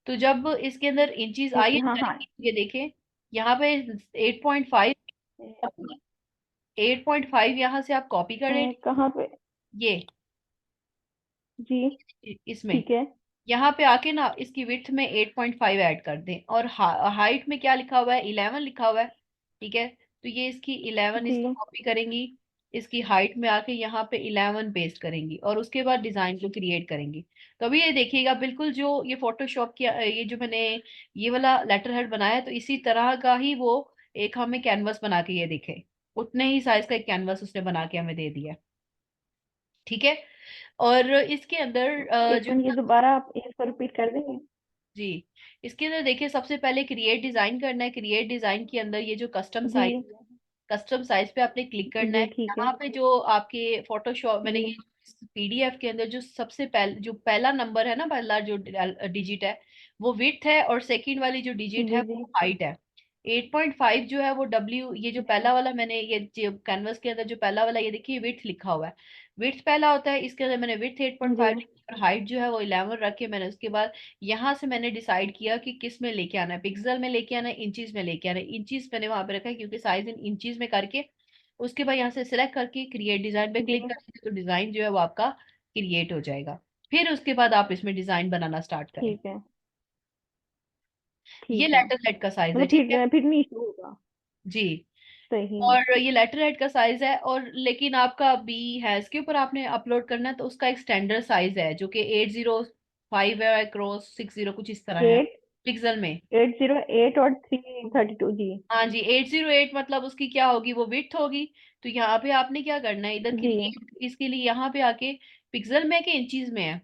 तो जब इसके अंदर इंचीज आई ओके, हाँ हाँ। करेंगे, ये देखें यहाँ पे 8.5, 8.5 यहाँ से आप कॉपी कर लें। कहाँ पे? ये जी। इसमें ठीक है। यहाँ पे आके ना इसकी विड्थ में 8.5 ऐड कर दें, और हाइट में क्या लिखा हुआ है, 11 लिखा हुआ है। ठीक है, तो ये इसकी 11 जी। इसकी कॉपी करेंगी, इसकी हाइट में आके यहाँ पे 11 पेस्ट करेंगी, और उसके बाद डिजाइन को क्रिएट करेंगी। तो अभी ये देखिएगा बिल्कुल जो ये फोटोशॉप किया, ये जो मैंने ये वाला लेटर हेड बनाया है, तो इसी तरह का ही वो एक हमें कैनवस बना के, ये देखे उतने ही साइज का एक कैनवस उसने बना के हमें दे दिया है। ठीक है, और इसके अंदर एक जो मिनट, ये दोबारा आप इसको रिपीट कर देंगे? जी, इसके अंदर देखिए सबसे पहले क्रिएट डिजाइन करना है। क्रिएट डिजाइन के अंदर ये जो कस्टम जी। साइज, कस्टम साइज पे आपने क्लिक करना है। जी ठीक है। यहाँ पे जो आपके फोटोशॉप मैंने जी ये पीडीएफ के अंदर जो सबसे पहले जो पहला नंबर है ना, पहला जो डिजिट है वो विड्थ है, और सेकंड वाली जो डिजिट है जी। जी वो हाइट है। 8.5 जो है वो डब्ल्यू, ये जो जी। पहला वाला मैंने ये जो कैनवस के अंदर जो पहला वाला ये देखिए विड्थ लिखा हुआ है, विड्थ पहला होता है। इसके अंदर मैंने विड्थ 8.5 जी लिखी और हाइट जो है वो 11 रख के मैंने उसके बाद यहाँ से मैंने डिसाइड किया कि किस में लेके आना है, पिक्सल में लेके आना है, इंचीज में लेके आना है। इंचीज मैंने वहां पे रखा है क्योंकि साइज इन इंचीज में करके उसके बाद यहाँ से सिलेक्ट करके क्रिएट डिजाइन पे क्लिक जी। करेंगे तो डिजाइन जो है वो आपका क्रिएट हो जाएगा। फिर उसके बाद आप इसमें डिजाइन बनाना स्टार्ट करें। ठीक है। ये ठीक है, लेटर हेड का साइज है, मतलब ठीक है फिर नहीं इशू होगा। जी। सही। और ये लेटर हेड का साइज है, और लेकिन आपका बी है इसके ऊपर आपने अपलोड करना है, तो उसका एक स्टैंडर्ड साइज है जो कि 805 है, क्रॉस 60 कुछ इस तरह है 8, पिक्सल में। 808 और 332 जी। हाँ जी, 808 मतलब उसकी क्या होगी, वो विड्थ होगी। तो यहाँ पे आपने क्या करना है, इधर जी। क्रिएट इसके लिए यहाँ पे आके पिक्सल में है कि इंचीज में है,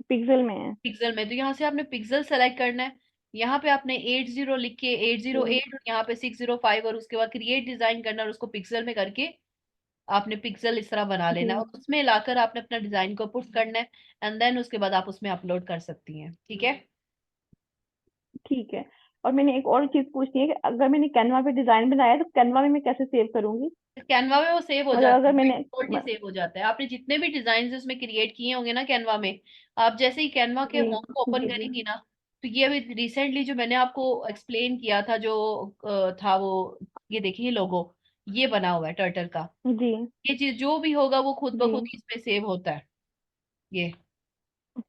पिक्सल में है। पिक्सल में, तो यहाँ से आपने पिक्सल सेलेक्ट करना है। यहाँ पे आपने 80 लिख के एट जीरो जी। एट और यहाँ पे 605, और उसके बाद क्रिएट डिजाइन करना और उसको पिक्सल में करके आपने पिक्सल इस तरह बना लेना है, जी और उसमें लाकर आपने अपना डिजाइन को पुट करना है। एंड देन उसके बाद आप उसमें अपलोड कर सकती हैं। ठीक है, ठीक है। और मैंने एक और चीज पूछनी है कि अगर मैंने कैनवा पे डिजाइन बनाया है तो कैनवा में मैं कैसे सेव करूंगी? कैनवा में वो सेव हो मतलब जाता अगर है, मैंने डिफॉल्ट ही सेव हो जाता है। आपने जितने भी डिजाइन उसमें क्रिएट किए होंगे ना कैनवा में, आप जैसे ही कैनवा के जी। होम को ओपन जी। जी। करेंगी ना, तो ये अभी रिसेंटली जो मैंने आपको एक्सप्लेन किया था जो था वो, ये देखिए लोगो ये बना हुआ है टर्टल का। जी। ये चीज जो भी होगा वो खुद ब जी। खुद ही इसमें सेव होता है ये।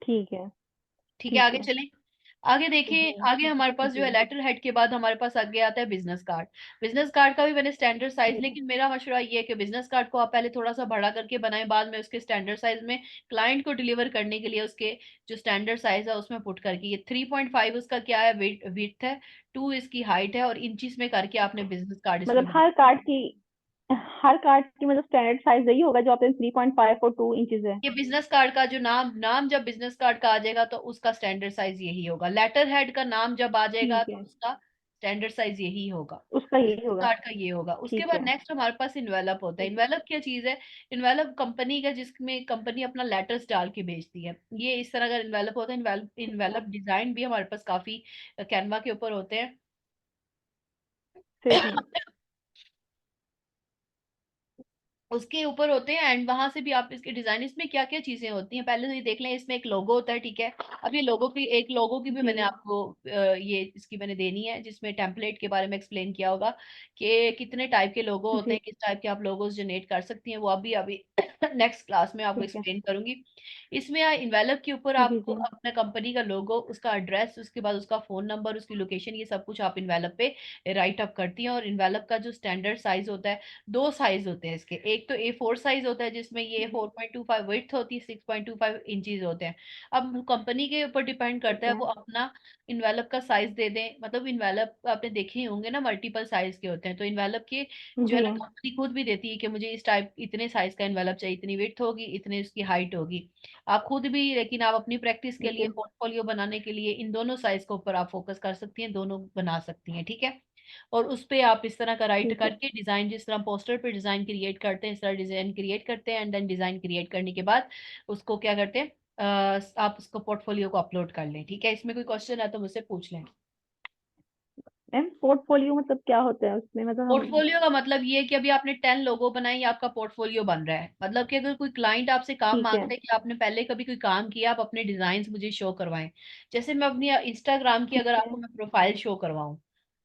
ठीक है। ठीक है, ठीक आगे है। चलें। आगे देखिए, जी। आगे हमारे पास जो है जी। लेटर हेड के बाद हमारे पास आगे आता है बिजनेस कार्ड। बिजनेस कार्ड का भी मैंने स्टैंडर्ड साइज, जी। लेकिन मेरा मशवरा ये है कि बिजनेस कार्ड को आप पहले थोड़ा सा बड़ा करके बनाएं, बाद में उसके स्टैंडर्ड साइज में क्लाइंट को डिलीवर करने के लिए उसके जो स्टैंडर्ड साइज है उसमें पुट करके, ये 3.5 उसका क्या है, विड्थ है, 2 इसकी हाइट है, और इंचीज में करके आपने बिजनेस कार्ड इसमें मतलब हर कार्ड की मतलब स्टैंडर्ड साइज यही होगा जो आपने 3.5 और 2 इंचेस है? ये बिजनेस कार्ड का जो नाम नाम जब बिजनेस कार्ड का आ जाएगा तो उसका स्टैंडर्ड साइज यही होगा। लेटर हेड का नाम जब आ जाएगा ठीक तो है, उसका स्टैंडर्ड साइज यही होगा। उसका यही बिजनेस होगा। कार्ड का ये होगा। उसके ठीक बाद है। नेक्स्ट हमारे पास इन्वेलप होता है। इन्वेलप क्या चीज है, इन्वेलप कंपनी का जिसमें कंपनी अपना लेटर्स डाल के भेजती है, ये इस तरह का इन्वेलप होता है। ठीक है। इन्वेलप डिजाइन भी हमारे पास काफी कैनवा के ऊपर होते हैं। सही। उसके ऊपर होते हैं, एंड वहां से भी आप इसके डिजाइन, इसमें क्या क्या चीजें होती हैं पहले तो ये देख लें। इसमें एक लोगो होता है, ठीक है। अब ये लोगो की, एक लोगो की भी जी। मैंने आपको ये इसकी मैंने देनी है, जिसमें टेम्पलेट के बारे में एक्सप्लेन किया होगा कि कितने टाइप के लोगो होते जी। हैं, किस टाइप के आप लोगोस जनरेट कर सकती हैं, वो अभी अभी नेक्स्ट क्लास में आपको ठीक है। एक्सप्लेन करूंगी। इसमें इन्वेलप के ऊपर जी। आपको जी। अपना कंपनी का लोगो, उसका एड्रेस, उसके बाद उसका फोन नंबर, उसकी लोकेशन, ये सब कुछ आप इन्वेलप पे राइट अप करती हैं। और इन्वेलप का जो स्टैंडर्ड साइज होता है, दो साइज होते हैं इसके, एक तो A4 साइज होता है जिसमें ये जी। 4.25 विड्थ होती है, 6.25 इंचीज होते हैं। अब कंपनी के ऊपर डिपेंड करता ठीक है है। वो अपना इन्वेलप का साइज दे दें। मतलब इन्वेलप आपने देखे ही होंगे ना, मल्टीपल साइज के होते हैं, तो इन्वेलप के जो है जी। ना कंपनी खुद भी देती है कि मुझे इस टाइप इतने साइज का इन्वेलप चाहिए, इतनी विड्थ होगी, इतने इसकी हाइट होगी। आप खुद भी, लेकिन आप अपनी प्रैक्टिस के ठीक लिए, है। पोर्टफोलियो बनाने के लिए इन दोनों साइज के ऊपर आप फोकस कर सकती हैं, दोनों बना सकती हैं। ठीक है, और उस पे आप इस तरह का राइट ठीक है। करके डिजाइन, जिस तरह पोस्टर पे डिजाइन क्रिएट करते हैं इस तरह डिजाइन क्रिएट करते हैं, एंड देन डिजाइन क्रिएट करने के बाद उसको क्या करते हैं, आप उसको पोर्टफोलियो को अपलोड कर लें। ठीक है, इसमें कोई क्वेश्चन है तो मुझसे पूछ लें। मैम पोर्टफोलियो मतलब क्या होता है उसमें, मतलब हम। पोर्टफोलियो का मतलब ये है कि अभी आपने 10 लोगो बनाए, ये आपका पोर्टफोलियो बन रहा है। मतलब कि अगर कोई क्लाइंट आपसे काम ठीक है। मांगता है कि आपने पहले कभी कोई काम किया, आप अपने डिजाइन मुझे शो करवाएं। जैसे मैं अपनी इंस्टाग्राम की ठीक अगर है। आपको मैं प्रोफाइल शो करवाऊं,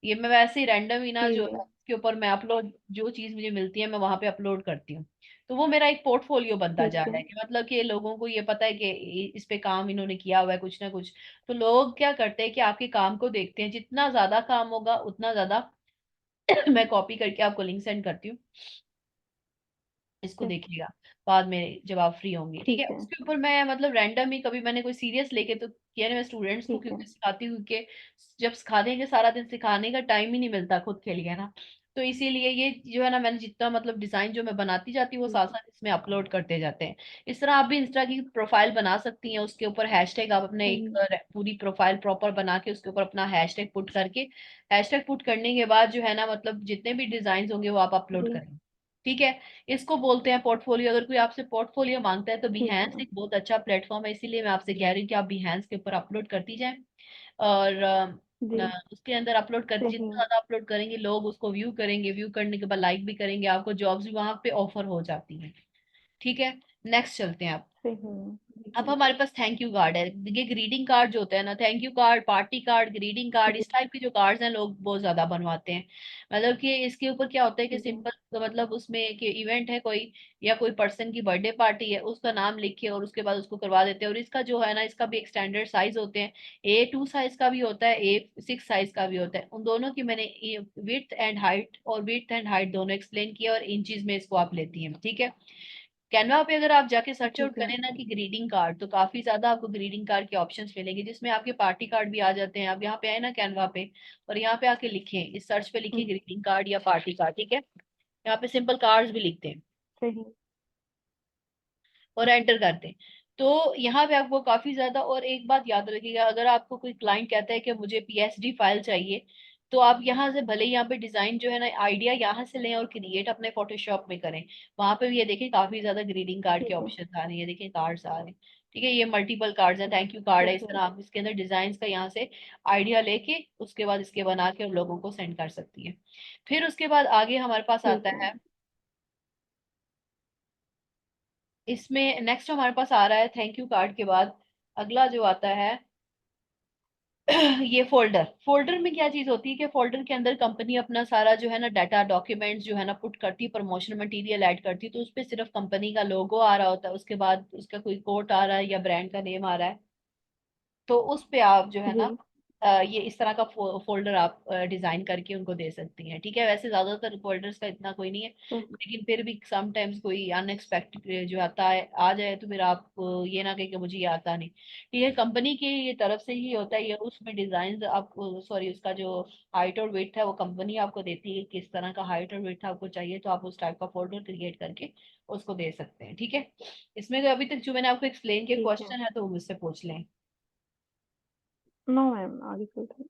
ये मैं वैसे ही रैंडम ही ना जी जो जी। है उसके ऊपर मैं अपलोड, जो चीज मुझे मिलती है मैं वहां पे अपलोड करती हूँ। तो वो मेरा एक पोर्टफोलियो बनता जा ठीक रहा है। है कि मतलब कि लोगों को ये पता है कि इस पे काम इन्होंने किया हुआ है कुछ ना कुछ। तो लोग क्या करते हैं कि आपके काम को देखते हैं, जितना ज्यादा काम होगा उतना ज्यादा मैं कॉपी करके आपको लिंक सेंड करती हूँ, इसको ठीक देखिएगा बाद में जब आप फ्री होंगे। ठीक है, ठीक है। उसके ऊपर मैं मतलब रैंडम ही कभी मैंने कोई सीरियस लेके तो किया नहीं। मैं स्टूडेंट्स को ठीक है। क्योंकि सिखाती हूँ कि जब सिखा देंगे सारा दिन सिखाने का टाइम ही नहीं मिलता खुद के लिए ना। तो इसीलिए ये जो है ना, मैंने जितना मतलब डिजाइन जो मैं बनाती जाती हूँ वो ठीक साथ है। साथ इसमें अपलोड करते जाते हैं। इस तरह आप भी इंस्टा की प्रोफाइल बना सकती हैं, उसके ऊपर हैशटैग आप अपने एक सही। पूरी प्रोफाइल प्रॉपर बना के उसके ऊपर अपना हैशटैग पुट करके, हैशटैग पुट करने के बाद जो है ना मतलब जितने भी डिजाइन होंगे वो आप अपलोड जी। करें। ठीक है, इसको बोलते हैं पोर्टफोलियो। अगर कोई आपसे पोर्टफोलियो मांगता है तो ठीक बिहेंस है। एक बहुत अच्छा प्लेटफॉर्म है, इसीलिए मैं आपसे कह रही हूँ कि आप बिहेंस के ऊपर अपलोड करती जाएं। और जी। उसके अंदर अपलोड कर, सही। जितना ज्यादा अपलोड करेंगे लोग उसको व्यू करेंगे, व्यू करने के बाद लाइक भी करेंगे, आपको जॉब्स भी वहां पे ऑफर हो जाती हैं। ठीक है, नेक्स्ट चलते हैं आप। सही। अब जी। हमारे पास थैंक यू कार्ड है। ये ग्रीटिंग कार्ड जो होता है ना, thank you card, party card, greeting card, जी इस टाइप के जो कार्ड्स हैं लोग बहुत ज्यादा बनवाते हैं। मतलब कि इसके ऊपर क्या होता है कि जी। सिंपल मतलब उसमें कि इवेंट है कोई या कोई पर्सन की बर्थडे पार्टी है, उसका नाम लिख के और उसके बाद उसको करवा देते हैं। और इसका जो है ना, इसका भी एक स्टैंडर्ड साइज होते हैं। A2 साइज का भी होता है, A6 साइज का भी होता है। उन दोनों की मैंने विड्थ एंड हाइट, और विड्थ एंड हाइट दोनों एक्सप्लेन किया, और इंचीज में इसको आप लेती हैं। ठीक है, कैनवा पे अगर आप जाके सर्च आउट ठीक है। करें ना कि ग्रीटिंग कार्ड, तो काफी ज्यादा आपको ग्रीटिंग कार्ड के ऑप्शंस मिलेंगे, जिसमें आपके पार्टी कार्ड भी आ जाते हैं। आप यहाँ पे आए ना कैनवा पे, और यहाँ पे आके लिखें, इस सर्च पे लिखें हम्म, ग्रीटिंग कार्ड या पार्टी कार्ड। ठीक है, यहाँ पे सिंपल कार्ड्स भी लिखते हैं सही। और एंटर करते हैं। तो यहाँ पे आपको काफी ज्यादा, और एक बात याद रखिएगा, अगर आपको कोई क्लाइंट कहता है कि मुझे PSD फाइल चाहिए, तो आप यहाँ से भले ही यहाँ पे डिजाइन जो है ना आइडिया यहाँ से लें और क्रिएट अपने फोटोशॉप में करें। वहां पे भी ये देखिए काफी ज्यादा ग्रीटिंग कार्ड के ठीक है। ऑप्शन आ रहे हैं, देखिए कार्ड्स आ रहे हैं। ठीक है, ये मल्टीपल कार्ड्स हैं, थैंक यू कार्ड है। इस सही। तरह आप इसके अंदर डिजाइन का यहाँ से आइडिया लेके उसके बाद इसके बना के और लोगों को सेंड कर सकती है। फिर उसके बाद आगे हमारे पास आता ठीक है। है, इसमें नेक्स्ट हमारे पास आ रहा है थैंक यू कार्ड के बाद अगला जो आता है ये फोल्डर। फोल्डर में क्या चीज होती है कि फोल्डर के अंदर कंपनी अपना सारा जो है ना डाटा डॉक्यूमेंट्स जो है ना पुट करती है, प्रमोशनल मटेरियल ऐड करती है। तो उस पे सिर्फ कंपनी का लोगो आ रहा होता है, उसके बाद उसका कोई कोड आ रहा है या ब्रांड का नेम आ रहा है। तो उस पे आप जो है जी। ना ये इस तरह का फोल्डर आप डिजाइन करके उनको दे सकती हैं। ठीक है, वैसे ज्यादातर फोल्डर्स का इतना कोई नहीं है, सही। लेकिन फिर भी समटाइम्स कोई अनएक्सपेक्टेड जो आता है आ जाए तो फिर आप ये ना कहें कि मुझे ये आता नहीं। ठीक है, कंपनी की ये तरफ से ही होता है ये, उसमें डिजाइन आपको, सॉरी, उसका जो हाइट और वेट है वो कंपनी आपको देती है, किस तरह का हाइट और वेट आपको चाहिए, तो आप उस टाइप का फोल्डर क्रिएट करके उसको दे सकते हैं। ठीक है, इसमें अभी तक जो मैंने आपको एक्सप्लेन किया ठीक है। क्वेश्चन है तो वो मुझसे पूछ लें। नो मैम, आगे चलते हैं।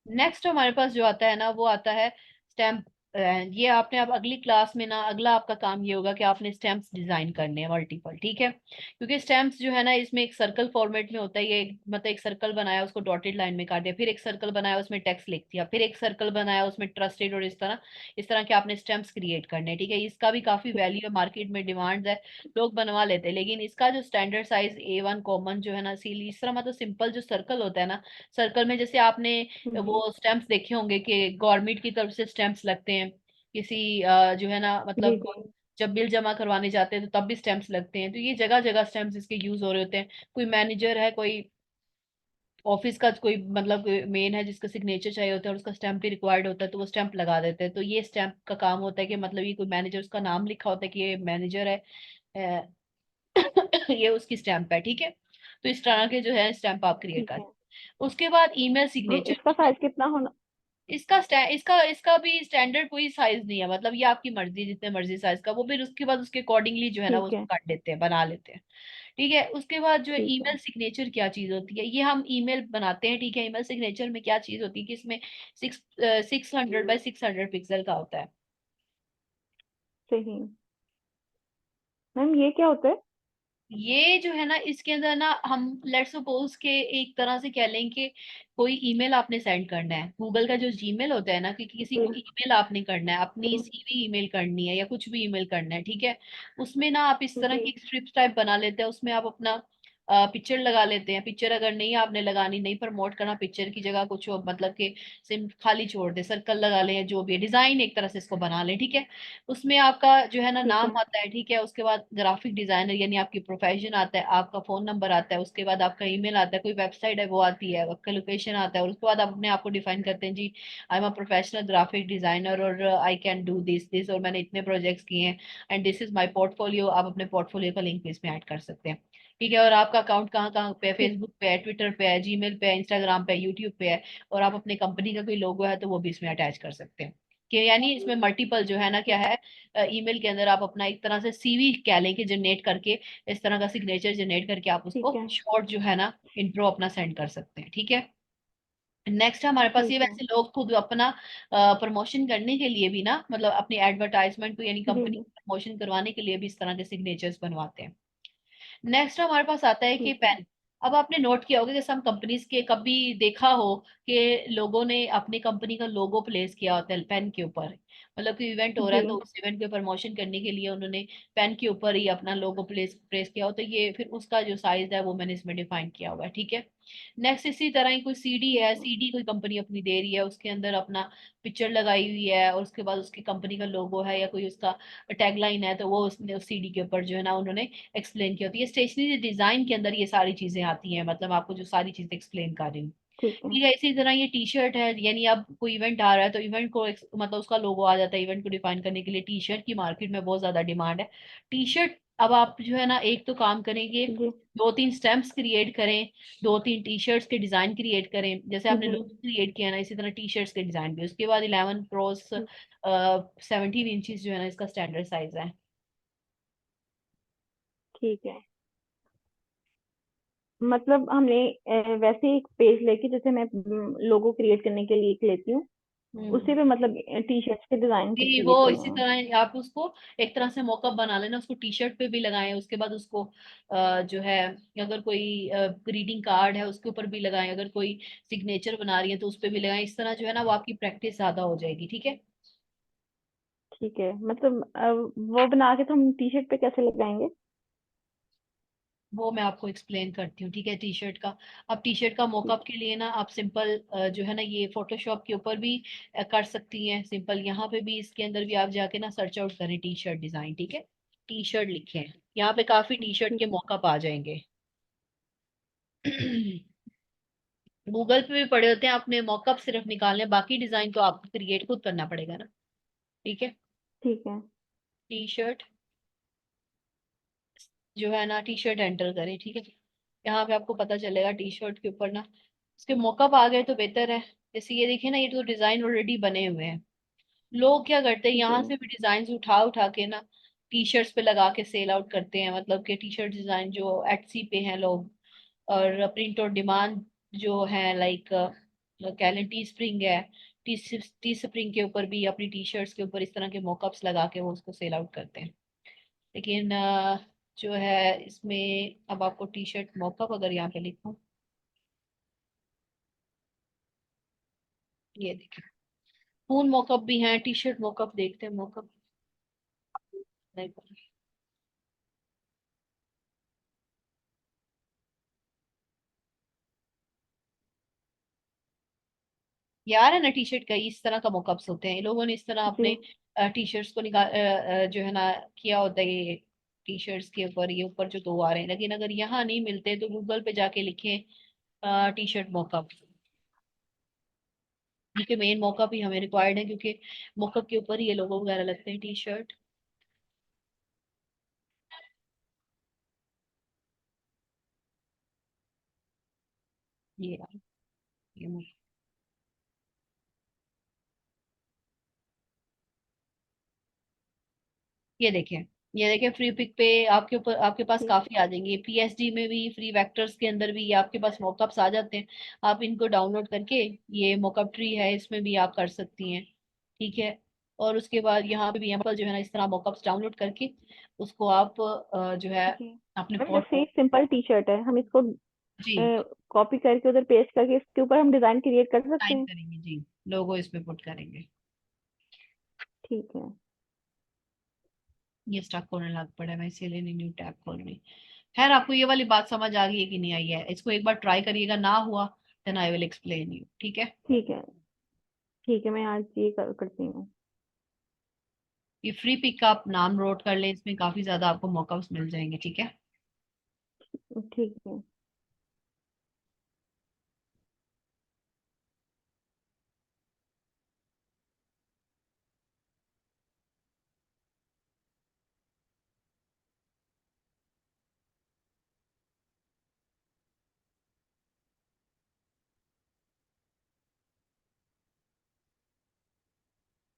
नेक्स्ट हमारे पास जो आता है ना वो आता है स्टैम्प। ये आपने अब अगली क्लास में ना, अगला आपका काम ये होगा कि आपने स्टैम्प्स डिजाइन करने हैं मल्टीपल। ठीक है, क्योंकि स्टैम्प्स जो है ना इसमें एक सर्कल फॉर्मेट में होता है। ये मतलब एक सर्कल बनाया उसको डॉटेड लाइन में काट दिया, फिर एक सर्कल बनाया उसमें टेक्स्ट लिख दिया, फिर एक सर्कल बनाया उसमें ट्रस्टेड, और इस तरह के आपने स्टैम्प्स क्रिएट करने हैं। ठीक है, इसका भी काफी ठीक। वैल्यू है, मार्केट में डिमांड है, लोग बनवा लेते हैं। लेकिन इसका जो स्टैंडर्ड साइज A1 कॉमन जो है ना, इसीलिए इस तरह मतलब सिंपल जो सर्कल होता है ना, सर्कल में जैसे आपने जी वो स्टैंप्स देखे होंगे कि गवर्नमेंट की तरफ से स्टैंप्स लगते हैं किसी जो है ना जी। मतलब जी। जब बिल जमा करवाने जाते हैं तो तब भी स्टैंप्स लगते हैं। तो ये जगह जगह स्टैंप्स इसके यूज हो रहे होते हैं। कोई मैनेजर है, कोई ऑफिस का कोई मतलब मेन है जिसका सिग्नेचर चाहिए होता है और उसका स्टैंप भी रिक्वायर्ड होता है, तो वो स्टैंप लगा देते हैं। तो ये स्टैंप का काम होता है कि मतलब ये कोई मैनेजर, उसका नाम लिखा होता है कि ये मैनेजर है, अ, ये उसकी स्टैंप है। ठीक है, तो इस तरह के जो है स्टैंप आप क्रिएट ठीक कर, है। उसके बाद ईमेल मैम सिग्नेचर। इसका साइज कितना होना? इसका भी स्टैंडर्ड कोई साइज नहीं है, मतलब ये आपकी मर्जी, जितने मर्जी साइज का, वो फिर उसके बाद उसके अकॉर्डिंगली जो है ना वो ठीक उसको है। काट लेते हैं, बना लेते हैं। ठीक है, उसके बाद जो है ठीक है। ईमेल सिग्नेचर क्या चीज होती है, ये हम ईमेल बनाते हैं। ठीक है, ईमेल सिग्नेचर में क्या चीज होती है कि इसमें 600 बाय 600 पिक्सल का होता है। सही। मैम ये क्या होता है? ये जो है ना, इसके अंदर ना हम लेट सपोज के एक तरह से कह लें कि कोई ईमेल आपने सेंड करना है, गूगल का जो जीमेल होता है ना, कि किसी जी को ईमेल आपने करना है, अपनी जी सीवी ईमेल करनी है या कुछ भी ईमेल करना है, ठीक है। उसमें ना आप इस तरह जी की स्ट्रिप्स टाइप बना लेते हैं, उसमें आप अपना पिक्चर लगा लेते हैं। पिक्चर अगर नहीं आपने लगानी, नहीं प्रमोट करना, पिक्चर की जगह कुछ मतलब कि सिम खाली छोड़ दे, सर्कल लगा लें, जो भी है डिजाइन एक तरह से इसको बना लें, ठीक है। उसमें आपका जो है ना ठीक नाम है आता है, ठीक है। उसके बाद ग्राफिक डिजाइनर यानी आपकी प्रोफेशन आता है, आपका फोन नंबर आता है, उसके बाद आपका ईमेल आता है, कोई वेबसाइट है वो आती है, आपका लोकेशन आता है, और उसके बाद आप अपने आप को डिफाइन करते हैं, जी I am a professional graphic designer और I can do this this, और मैंने इतने प्रोजेक्ट्स किए हैं, and this is my portfolio. आप अपने पोर्टफोलियो का लिंक भी इसमें ऐड कर सकते हैं, ठीक है। और आपका अकाउंट कहाँ कहाँ पे है, ठीक फेसबुक पे है, ट्विटर पे है, जीमेल पे है, इंस्टाग्राम पे है, यूट्यूब पे है, और आप अपने कंपनी का कोई लोगो है तो वो भी इसमें अटैच कर सकते हैं। कि यानी इसमें मल्टीपल जो है ना क्या ठीक है, ईमेल के अंदर आप अपना एक तरह से सीवी कह लें कि जनरेट करके, इस तरह का सिग्नेचर जनरेट करके आप ठीक उसको है शॉर्ट जो है ना इंट्रो अपना सेंड कर सकते हैं, ठीक है। नेक्स्ट हमारे पास ये, ठीक है वैसे लोग खुद अपना प्रमोशन करने के लिए भी ना, मतलब अपनी एडवर्टाइजमेंट को यानी जी कंपनी जी प्रमोशन करवाने के लिए भी इस तरह के सिग्नेचर्स बनवाते हैं। नेक्स्ट हमारे पास आता है कि ठीक है पेन। अब आपने नोट किया होगा कि सम कंपनीज के कभी देखा हो कि लोगों ने अपनी कंपनी का लोगो प्लेस किया होता है पेन के ऊपर, मतलब कि इवेंट हो रहा जी है तो उस इवेंट के प्रमोशन करने के लिए उन्होंने पेन के ऊपर ही अपना लोगो प्लेस प्रेस किया हो, तो ये फिर उसका जो साइज है वो मैंने इसमें डिफाइन किया हुआ है, ठीक है। नेक्स्ट इसी तरह ही कोई सीडी ठीक है, है सीडी कोई कंपनी अपनी दे रही है, उसके अंदर अपना पिक्चर लगाई हुई है, और उसके बाद उसकी कंपनी का लोगो है या कोई उसका टैगलाइन है, तो वो उसने उस सीडी के ऊपर जो है ना उन्होंने एक्सप्लेन की होती है। स्टेशनरी डिजाइन के अंदर ये सारी चीजें आती हैं, मतलब आपको जो सारी चीजें एक्सप्लेन कर रही हूँ, ठीक है ठीक है। इसी तरह ये टी शर्ट है, यानी अब कोई इवेंट आ रहा है तो इवेंट को मतलब उसका लोगो आ जाता है, इवेंट को डिफाइन करने के लिए। टी शर्ट की मार्केट में बहुत ज्यादा डिमांड है। टी शर्ट, अब आप जो है ना एक तो काम करेंगे, जी दो तीन स्टैम्प्स क्रिएट करें, दो तीन टी शर्ट्स के डिजाइन क्रिएट करें, जैसे आपने जी लोगो क्रिएट किया ना, इसी तरह टी शर्ट्स के डिजाइन भी। उसके बाद 11 क्रॉस जी 17 इंचज जो है ना इसका स्टैंडर्ड साइज है। ठीक है मतलब हमने वैसे एक पेज लेके जैसे मैं लोगो क्रिएट करने के लिए एक लेती हूँ उसी हम्म। पे मतलब टी शर्ट्स के डिजाइन को जी वो क्रिएट इसी करूंगा तरह आप उसको एक तरह से मॉकअप बना लेना, उसको टी शर्ट पे भी लगाएं, उसके बाद उसको जो है, अगर कोई ग्रीटिंग कार्ड है उसके ऊपर भी लगाएं, अगर कोई सिग्नेचर बना रही है तो उस पे भी लगाएं। इस तरह जो है ना वो आपकी प्रैक्टिस ज्यादा हो जाएगी, ठीक है। ठीक है मतलब वो बना के तो हम टी शर्ट पे कैसे लगाएंगे वो मैं आपको एक्सप्लेन करती हूँ, ठीक है। टी शर्ट का, अब टी शर्ट का ठीक मॉकअप के लिए ना आप सिंपल जो है ना ये फोटोशॉप के ऊपर भी कर सकती हैं सिंपल, यहाँ पे भी इसके अंदर भी आप जाके ना सर्च आउट करें टी शर्ट डिजाइन, ठीक है। टी शर्ट लिखे हैं, यहाँ पे काफी टी शर्ट के ठीक है मॉकअप आ जाएंगे। गूगल पे भी पड़े होते हैं, आपने मॉकअप सिर्फ निकालने, बाकी डिजाइन तो आपको क्रिएट खुद करना पड़ेगा ना, ठीक है। ठीक है टी शर्ट जो है ना, टी शर्ट एंटर करें, ठीक है। यहाँ पे आपको पता चलेगा टी शर्ट के ऊपर ना उसके मॉकअप आ गए तो बेहतर है। जैसे ये देखिए ना, ये तो डिजाइन ऑलरेडी बने हुए हैं। लोग क्या करते हैं, जी यहाँ से भी डिजाइन उठा उठा के ना टी शर्ट्स पे लगा के सेल आउट करते हैं, मतलब कि टी शर्ट डिजाइन जो एटसी पे हैं लोग, और प्रिंट और डिमांड जो है, लाइक कह लें टी स्प्रिंग है, टी टी स्प्रिंग के ऊपर भी अपनी टी शर्ट्स के ऊपर इस तरह के मॉकअप्स लगा के वो उसको सेल आउट करते हैं। लेकिन जो है इसमें, अब आपको टी शर्ट मॉकअप अगर यहाँ पे लिखूं, ये देखिए फूल मॉकअप भी हैं, टी शर्ट मॉकअप देखते हैं, मॉकअप नहीं, यार है ना टी शर्ट का इस तरह का मॉकअप्स होते हैं, इन लोगों ने इस तरह जी अपने टी शर्ट्स को निकाल जो है ना किया होता है। ये टी शर्ट्स के ऊपर, ये ऊपर जो दो आ रहे हैं, लेकिन अगर यहाँ नहीं मिलते तो गूगल पे जाके लिखें टी शर्ट मॉकअप, क्योंकि मेन मॉकअप ही हमें रिक्वायर्ड है, क्योंकि मॉकअप के ऊपर ही ये लोगो वगैरह लगते हैं टी शर्ट। ये रहा, ये ये देखें, ये देखें फ्री पिक पे आपके ऊपर, आपके पास ठीक काफी आ जाएंगे, पीएसडी में भी, फ्री वेक्टर्स के अंदर भी ये आपके पास मॉकअप्स आ जाते हैं। आप इनको डाउनलोड करके, ये मॉकअप ट्री है इसमें भी आप कर सकती हैं, ठीक है। और उसके बाद यहाँ पे भी यहाँ पर जो है ना इस तरह मॉकअप्स डाउनलोड करके उसको आप जो है ठीक है अपने मैम, जैसे फोटो। ये सिंपल टी शर्ट है, हम इसको जी, कॉपी करके उधर पेस्ट करके इसके ऊपर हम डिजाइन क्रिएट कर सकते साइन हैं। करेंगे जी, लोगो इसमें पुट करेंगे। ठीक है। ये स्टक होने लग पड़ा है, मैं इसीलिए नहीं न्यू टैब खोल रही। खैर, आपको ये वाली बात समझ आ गई है कि नहीं आई है, इसको एक बार ट्राई करिएगा, ना हुआ then I will explain you, ठीक है। ठीक है। ठीक है, मैं आज ये करती हूँ। ये फ्री पिक का आप नाम नोट कर लें, इसमें काफी ज्यादा आपको मॉकअप्स मिल जाएंगे, ठीक है। ठीक है।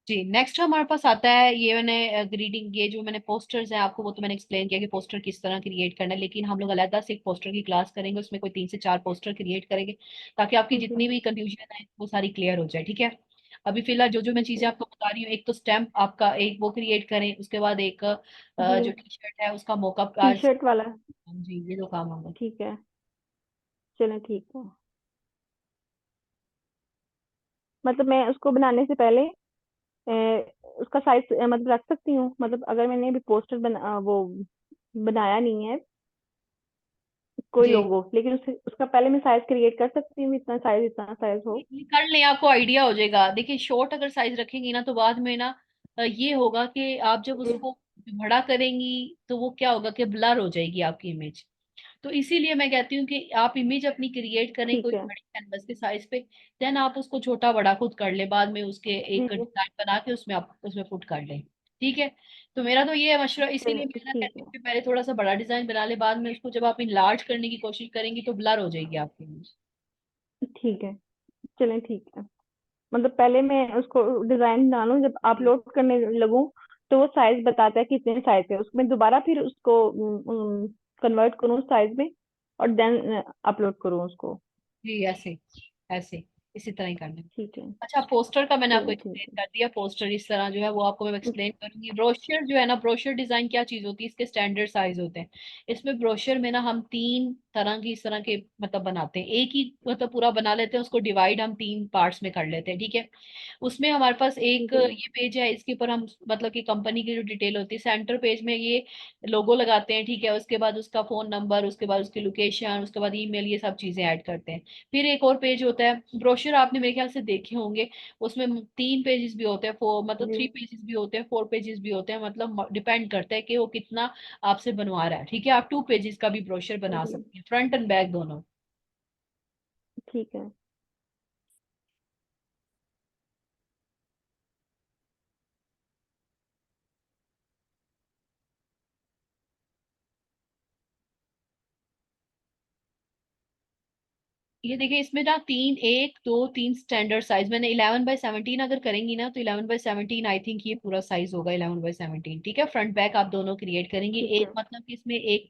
जी, नेक्स्ट हमारे पास आता है, ये मैंने ग्रीटिंग, ये जो मैंने पोस्टर्स हैं आपको वो तो मैंने एक्सप्लेन किया कि पोस्टर किस तरह क्रिएट करना है, लेकिन हम लोग अलग से एक पोस्टर की क्लास करेंगे, उसमें कोई 3 से 4 पोस्टर क्रिएट करेंगे ताकि आपकी जी। जितनी भी कंफ्यूजन है वो सारी क्लियर हो जाए, ठीक है। अभी फिलहाल जो जो मैं चीजें आपको बता रही हूँ, एक तो स्टैम्प आपका एक वो क्रिएट करें, उसके बाद एक जी। जो टी शर्ट है उसका मोकअप टी आज। शर्ट वाला। जी, ये दो काम होंगे। ठीक है। चलें, ठीक है। मतलब मैं उसको बनाने से पहले उसका साइज मतलब रख सकती हूँ, मतलब अगर मैंने अभी पोस्टर वो बनाया नहीं है कोई जी, लोगो, लेकिन उससे उसका पहले मैं साइज क्रिएट कर सकती हूँ, इतना साइज हो। ये कर लें, आपको आइडिया हो जाएगा। देखिए, शॉर्ट अगर साइज रखेंगी ना तो बाद में ना ये होगा कि आप जब जी। उसको बड़ा करेंगी तो वो क्या होगा कि ब्लर हो जाएगी आपकी इमेज। तो इसीलिए मैं कहती हूँ कि आप इमेज अपनी क्रिएट करें ठीक कोई है। बड़े कैनवस के साइज पे, देन आप उसको छोटा बड़ा खुद कर ले, बाद में उसके जी एक जी। डिजाइन बना के उसमें आप उसमें पुट कर लें, ठीक है। तो मेरा तो ये है मशवरा, इसीलिए चलिए मैं ना ठीक कहती है। हूँ कि पहले थोड़ा सा बड़ा डिजाइन बना ले, बाद में उसको जब आप इनलार्ज करने की कोशिश करेंगी तो ब्लर हो जाएगी आपकी इमेज। ठीक है। चलें, ठीक है। मतलब पहले मैं उसको डिजाइन डालूं, जब अपलोड करने लगूं तो वो साइज बताता है कितने साइज है, उसमें दोबारा फिर उसको कन्वर्ट करूं साइज में और देन अपलोड करूं उसको। जी, ऐसे ऐसे इसी तरह ही करना है। ठीक है। अच्छा, पोस्टर का मैंने आपको चलें, ठीक एक्सप्लेन है। कर दिया, पोस्टर इस तरह जो है वो आपको मैं एक्सप्लेन करूंगी। ब्रोशर जो है ना, ब्रोशर डिजाइन क्या चीज होती है, इसके स्टैंडर्ड साइज होते हैं। इसमें ब्रोशर में ना हम 3 तरह की इस तरह के मतलब बनाते हैं, एक ही मतलब पूरा बना लेते हैं, उसको डिवाइड हम 3 पार्ट्स में कर लेते हैं, ठीक है। उसमें हमारे पास एक जी। ये पेज है, इसके ऊपर हम मतलब कि कंपनी की जो डिटेल होती है, सेंटर पेज में ये लोगो लगाते हैं, ठीक है। उसके बाद उसका फोन नंबर, उसके बाद उसकी लोकेशन, उसके बाद ईमेल, ये सब चीजें ऐड करते हैं। फिर एक और पेज होता है ब्रोशर, आपने मेरे ख्याल से देखे होंगे, उसमें 3 पेजेस भी होते हैं, 4 मतलब जी 3 पेजेस भी होते हैं, 4 पेजेस भी होते हैं, मतलब डिपेंड करता है कि वो कितना आपसे बनवा रहा है, ठीक है। आप 2 पेजेस का भी ब्रोशर बना जी। सकते हैं, फ्रंट एंड बैक दोनों। ठीक है। ये देखिए, इसमें ना 1 2 3 स्टैंडर्ड साइज, मैंने 11x17 अगर करेंगी ना तो 11x17 आई थिंक ये पूरा साइज होगा 11x17, ठीक है। फ्रंट बैक आप दोनों क्रिएट करेंगी, ठीक एक है। मतलब कि इसमें एक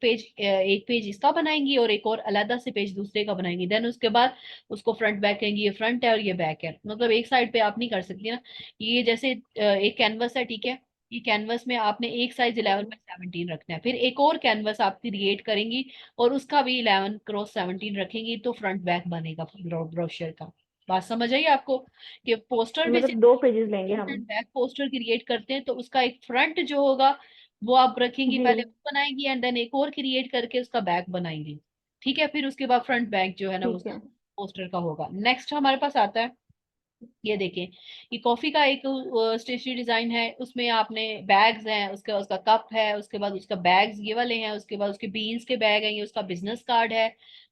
पेज इसका बनाएंगी और एक और अलग से पेज दूसरे का बनाएंगी, देन उसके बाद उसको फ्रंट बैक कहेंगी, ये फ्रंट है और ये बैक है, मतलब एक साइड पे आप नहीं कर सकती ना। ये जैसे एक कैनवस है, ठीक है। ये कैनवस में आपने एक साइज इलेवन जी। बाई सेवनटीन रखना है, फिर एक और कैनवस आप क्रिएट करेंगी और उसका भी 11x17 रखेंगी, तो फ्रंट बैक बनेगा ब्रोशर का। बात समझ आई आपको कि पोस्टर में से मतलब 2 पेजेस लेंगे फ्रंट हम। एंड बैक पोस्टर क्रिएट करते हैं तो उसका एक फ्रंट जो होगा वो आप रखेंगी, जी। पहले वो बनाएंगी एंड देन एक और क्रिएट करके उसका बैक बनाएंगी, ठीक है। फिर उसके बाद फ्रंट बैक जो है ना ठीक उसका है। पोस्टर का होगा। नेक्स्ट हमारे पास आता है, ये देखिए, ये कॉफी का एक स्टेशनरी डिजाइन है, उसमें आपने बैग्स हैं, उसका उसका कप है, उसके बाद उसका बैग्स ये वाले हैं, उसके बाद उसके बीन्स के बैग हैं, ये उसका बिजनेस कार्ड है।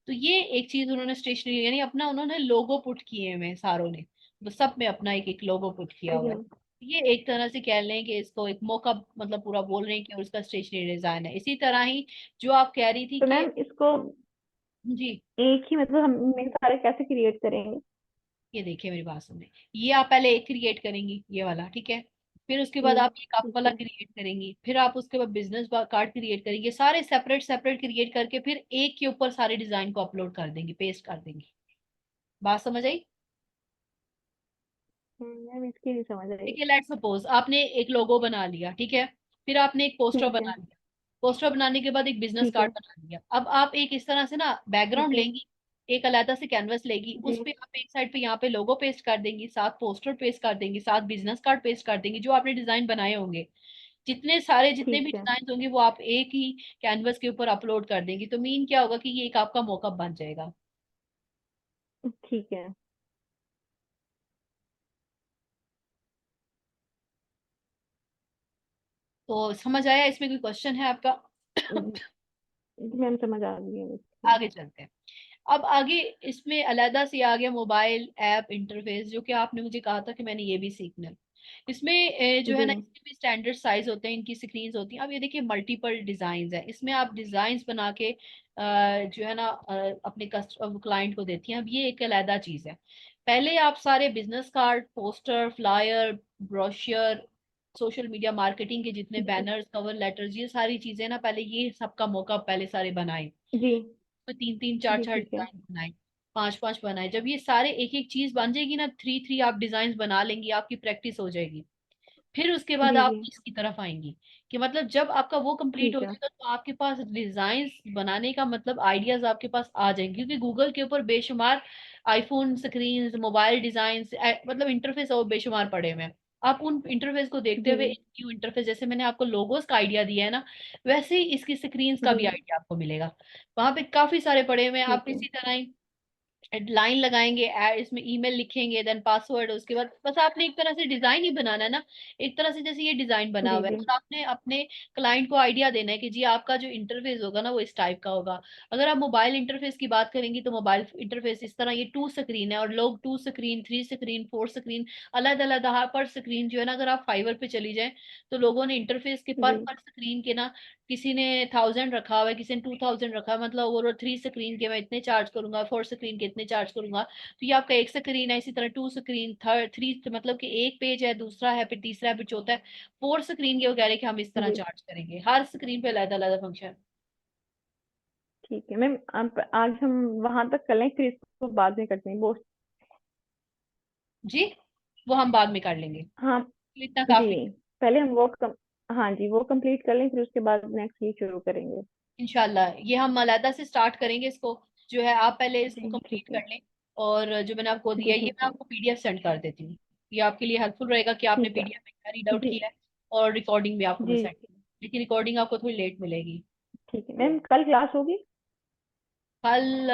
तो ये एक चीज उन्होंने स्टेशनरी यानी अपना उन्होंने लोगो पुट किए हुए हैं सारों ने, तो सब में अपना एक एक लोगो पुट किया हुआ है। जी। ये एक तरह से कह लें कि इसको एक मौका मतलब पूरा बोल रहे हैं कि उसका स्टेशनरी डिजाइन है। इसी तरह ही जो आप कह रही थी तो कि मैम इसको जी, एक ही मतलब हम में सारे कैसे क्रिएट करेंगे? ये देखिए मेरी बात सुनिए, ये आप पहले एक क्रिएट करेंगी ये वाला, ठीक है। फिर उसके जी। बाद आप ये कप ठीक वाला है। क्रिएट करेंगी, फिर आप उसके बाद बिजनेस कार्ड क्रिएट करेंगे, सारे सेपरेट सेपरेट क्रिएट करके फिर एक के ऊपर सारे डिजाइन को अपलोड कर देंगी, पेस्ट कर देंगी। बात समझ आई? मैम इसकी नहीं समझ आई। ठीक है, लेट्स सपोज आपने एक लोगो बना लिया, ठीक है, फिर आपने एक पोस्टर ठीक है। बना लिया, पोस्टर बनाने के बाद एक बिजनेस ठीक कार्ड है। बना लिया। अब आप एक इस तरह से ना ठीक बैकग्राउंड है। लेंगी, एक अलग से कैनवस लेगी, जी। उस पे आप एक साइड पे यहाँ पे लोगो पेस्ट कर देंगी, साथ पोस्टर पेस्ट कर देंगी, साथ बिजनेस कार्ड पेस्ट कर देंगी, जो आपने डिजाइन बनाए होंगे, जितने सारे जितने भी ठीक है। डिजाइन होंगे वो आप एक ही कैनवस के ऊपर अपलोड कर देंगी। तो मीन क्या होगा कि ये एक आपका मॉकअप बन जाएगा। ठीक है। तो समझ आया? इसमें कोई क्वेश्चन है आपका? जी मैम समझ आ गई है इसकी। आगे चलते हैं। अब आगे इसमें अलहदा से आ गया मोबाइल ऐप इंटरफेस, जो कि आपने मुझे कहा था कि मैंने ये भी सीखना है। इसमें जो है जी। ना, इसके भी स्टैंडर्ड साइज होते हैं, इनकी स्क्रीन्स होती हैं। अब ये देखिए मल्टीपल डिजाइन है, इसमें आप डिजाइन बना के जो है ना अपने क्लाइंट को देती हैं। अब ये एक अलहदा चीज है। पहले आप सारे business card, poster, flyer, brochure, social media marketing के जितने जी। बैनर्स, कवर लेटर्स, ये सारी चीजें ना, पहले ये सबका मौका पहले सारे बनाए, जी। तो तीन तीन चार जी। चार ठीक है। डिजाइन बनाए, पांच पांच बनाए। जब ये सारे एक एक चीज बन जाएगी ना, थ्री थ्री आप डिजाइन बना लेंगी, आपकी प्रैक्टिस हो जाएगी। फिर उसके बाद जी। आप जी। इसकी तरफ आएंगी कि मतलब जब आपका वो कंप्लीट हो ठीक है। जाएगा तो आपके पास डिजाइन बनाने का मतलब आइडियाज आपके पास आ जाएंगे, क्योंकि गूगल के ऊपर बेशुमार आईफोन स्क्रीन, मोबाइल डिजाइन, मतलब इंटरफेस और बेशुमार पड़े हुए हैं। आप उन इंटरफेस को देखते जी। हुए एक न्यू इंटरफेस, जैसे मैंने आपको लोगोस का आइडिया दिया है ना, वैसे ही इसकी स्क्रीन्स का जी। भी आइडिया आपको मिलेगा। वहां पे काफी सारे पड़े हुए हैं, आप ठीक है। इसी तरह ही लाइन लगाएंगे, इसमें ईमेल लिखेंगे, देन पासवर्ड, उसके बाद बस आपने एक तरह से डिजाइन ही बनाना है ना, एक तरह से जैसे ये डिजाइन बना जी। हुआ है, जी। और आपने अपने क्लाइंट को आइडिया देना है कि जी आपका जो इंटरफेस होगा ना वो इस टाइप का होगा। अगर आप मोबाइल इंटरफेस की बात करेंगी तो मोबाइल इंटरफेस इस तरह, ये टू स्क्रीन है, और लोग two screen, three screen, four screen, अलग अलग पर स्क्रीन जो है ना, अगर आप फाइवर पे चली जाए तो लोगों ने इंटरफेस के जी। पर स्क्रीन के ना, किसी ने 1000 रखा हुआ है, किसी ने 2000 रखा है, मतलब ओवरऑल थ्री स्क्रीन के मैं इतने चार्ज करूंगा, फोर स्क्रीन के इतने चार्ज करूंगा। तो ये आपका एक स्क्रीन है, इसी तरह टू स्क्रीन, थर्ड थ्री, मतलब कि एक पेज है, दूसरा है, फिर तीसरा है, फिर चौथा है, फोर स्क्रीन के वो कह रहे हैं कि हम इस तरह जी। चार्ज करेंगे, हर स्क्रीन पे अलग अलग फंक्शन। ठीक है मैम, आप आज हम वहां तक कर लें, फिर इसको बाद में करते हैं वो। जी, वो हम बाद में कर लेंगे, हाँ। इतना जी। काफी। पहले हम हाँ जी, वो कंप्लीट कर लें, फिर उसके बाद नेक्स्ट वीक शुरू करेंगे। इंशाल्लाह ये हम अलहदा से स्टार्ट करेंगे इसको, जो है आप पहले इसको जी। कंप्लीट ठीक है। कर लें। और जो मैंने आपको जी। दिया है ये ठीक मैं है। आपको पीडीएफ सेंड कर देती हूँ, ये आपके लिए हेल्पफुल रहेगा कि आपने ठीक है। पीडीएफ में रीड आउट जी। किया है, और रिकॉर्डिंग भी आपको मैं जी। सेंड, लेकिन रिकॉर्डिंग आपको थोड़ी लेट मिलेगी। ठीक है मैम, कल क्लास होगी? कल